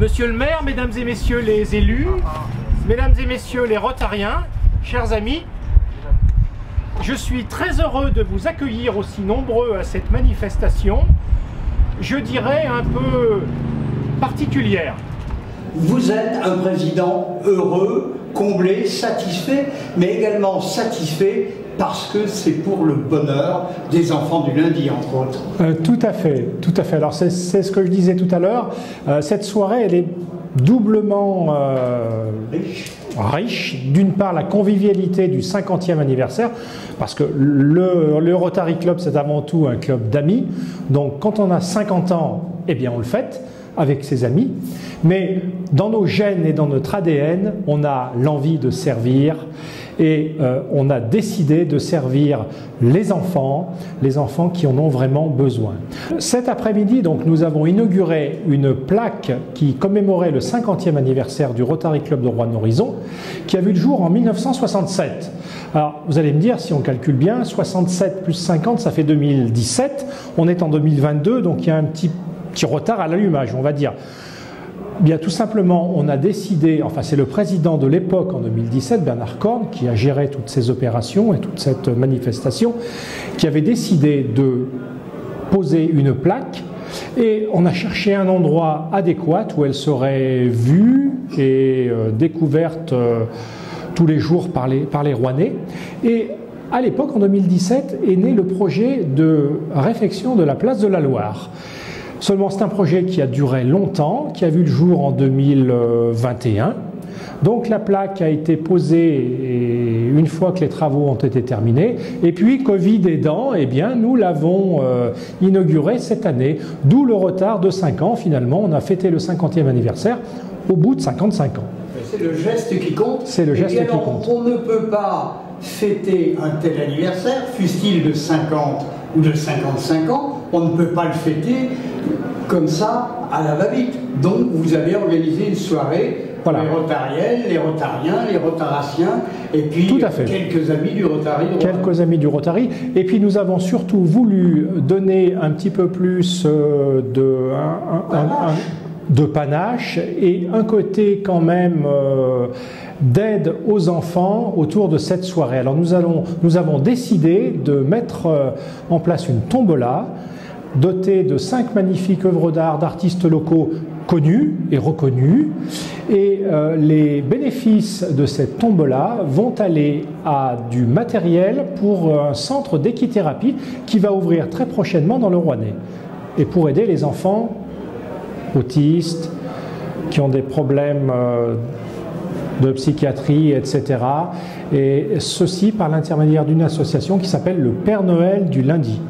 Monsieur le maire, mesdames et messieurs les élus, mesdames et messieurs les Rotariens, chers amis, je suis très heureux de vous accueillir aussi nombreux à cette manifestation, je dirais un peu particulière. Vous êtes un président heureux, comblé, satisfait, mais également satisfait parce que c'est pour le bonheur des enfants du lundi, entre autres. Tout à fait, tout à fait. Alors c'est ce que je disais tout à l'heure, cette soirée, elle est doublement riche. D'une part, la convivialité du 50e anniversaire, parce que le Rotary Club, c'est avant tout un club d'amis. Donc quand on a 50 ans, eh bien on le fête avec ses amis. Mais dans nos gènes et dans notre ADN, on a l'envie de servir et on a décidé de servir les enfants qui en ont vraiment besoin. Cet après-midi, donc, nous avons inauguré une plaque qui commémorait le 50e anniversaire du Rotary Club de Roanne-Horizon, qui a vu le jour en 1967. Alors, vous allez me dire, si on calcule bien, 67 plus 50, ça fait 2017. On est en 2022, donc il y a un petit retard à l'allumage, on va dire. Bien, tout simplement, on a décidé, enfin c'est le président de l'époque en 2017, Bernard Korn, qui a géré toutes ces opérations et toute cette manifestation, qui avait décidé de poser une plaque et on a cherché un endroit adéquat où elle serait vue et découverte tous les jours par les Rouennais. Et à l'époque, en 2017, est né le projet de réfection de la place de la Loire. Seulement, c'est un projet qui a duré longtemps, qui a vu le jour en 2021. Donc la plaque a été posée une fois que les travaux ont été terminés. Et puis, Covid aidant, eh bien, nous l'avons inaugurée cette année. D'où le retard de 5 ans. Finalement, on a fêté le 50e anniversaire au bout de 55 ans. C'est le geste qui compte. C'est le geste qui compte. On ne peut pas fêter un tel anniversaire, fût-il de 50 ou de 55 ans, on ne peut pas le fêter comme ça à la va-vite. Donc vous avez organisé une soirée pour les Rotariennes, les Rotariens, les Rotaraciens et puis quelques amis du Rotary. Quelques amis du Rotary. Et puis nous avons surtout voulu donner un petit peu plus de panache et un côté quand même d'aide aux enfants autour de cette soirée. Alors nous avons décidé de mettre en place une tombola dotée de 5 magnifiques œuvres d'art d'artistes locaux connus et reconnus. Et les bénéfices de cette tombola vont aller à du matériel pour un centre d'équithérapie qui va ouvrir très prochainement dans le Rouennais. Et pour aider les enfants autistes, qui ont des problèmes de psychiatrie, etc. Et ceci par l'intermédiaire d'une association qui s'appelle le Père Noël du lundi.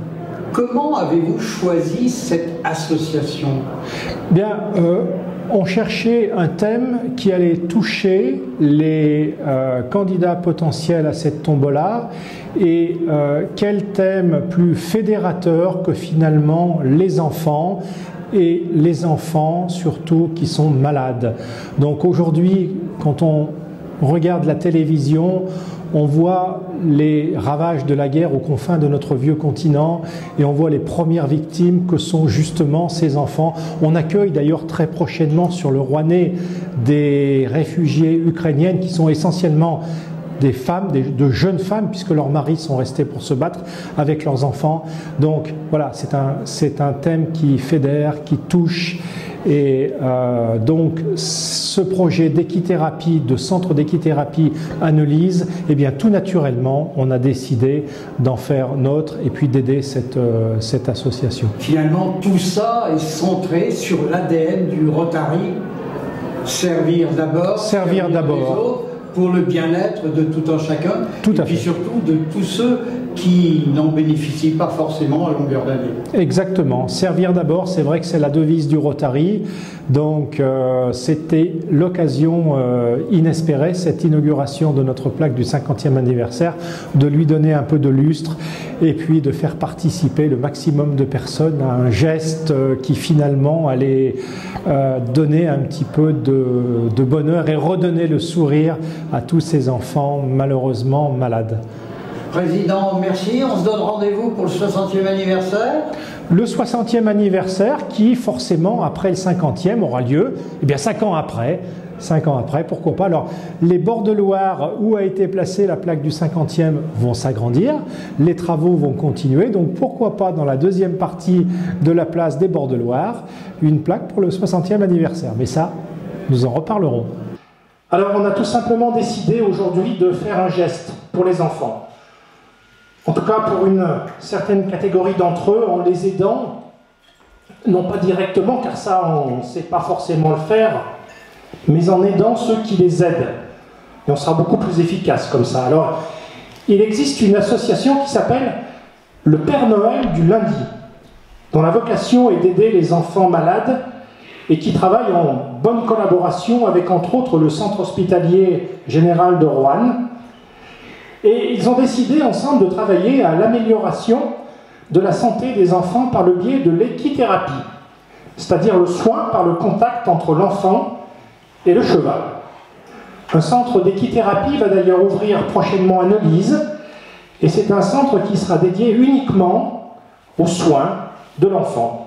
Comment avez-vous choisi cette association? Bien, on cherchait un thème qui allait toucher les candidats potentiels à cette tombola et quel thème plus fédérateur que finalement les enfants et les enfants surtout qui sont malades. Donc aujourd'hui, quand on regarde la télévision, on voit les ravages de la guerre aux confins de notre vieux continent et on voit les premières victimes que sont justement ces enfants. On accueille d'ailleurs très prochainement sur le Rouennais des réfugiés ukrainiennes qui sont essentiellement des femmes, de jeunes femmes, puisque leurs maris sont restés pour se battre avec leurs enfants. Donc voilà, c'est un thème qui fédère, qui touche. Et donc ce projet d'équithérapie, de centre d'équithérapie à Neulise, eh bien tout naturellement, on a décidé d'en faire nôtre et puis d'aider cette association. Finalement, tout ça est centré sur l'ADN du Rotary, servir d'abord, servir les autres, pour le bien-être de tout un chacun, et puis surtout de tous ceux qui n'en bénéficient pas forcément à longueur d'année. Exactement. Servir d'abord, c'est vrai que c'est la devise du Rotary. Donc c'était l'occasion inespérée, cette inauguration de notre plaque du 50e anniversaire, de lui donner un peu de lustre et puis de faire participer le maximum de personnes à un geste qui finalement allait donner un petit peu de bonheur et redonner le sourire à tous ces enfants malheureusement malades. Président, merci. On se donne rendez-vous pour le 60e anniversaire. le 60e anniversaire qui, forcément, après le 50e, aura lieu, eh bien 5 ans après, pourquoi pas. Alors, les bords de Loire où a été placée la plaque du 50e vont s'agrandir, les travaux vont continuer, donc pourquoi pas dans la deuxième partie de la place des bords de Loire, une plaque pour le 60e anniversaire. Mais ça, nous en reparlerons. Alors, on a tout simplement décidé aujourd'hui de faire un geste pour les enfants. En tout cas, pour une certaine catégorie d'entre eux, en les aidant, non pas directement, car ça, on ne sait pas forcément le faire, mais en aidant ceux qui les aident. Et on sera beaucoup plus efficace comme ça. Alors, il existe une association qui s'appelle le Père Noël du lundi, dont la vocation est d'aider les enfants malades et qui travaille en bonne collaboration avec, entre autres, le Centre hospitalier général de Roanne. Et ils ont décidé ensemble de travailler à l'amélioration de la santé des enfants par le biais de l'équithérapie, c'est-à-dire le soin par le contact entre l'enfant et le cheval. Un centre d'équithérapie va d'ailleurs ouvrir prochainement à Neulise, et c'est un centre qui sera dédié uniquement aux soins de l'enfant.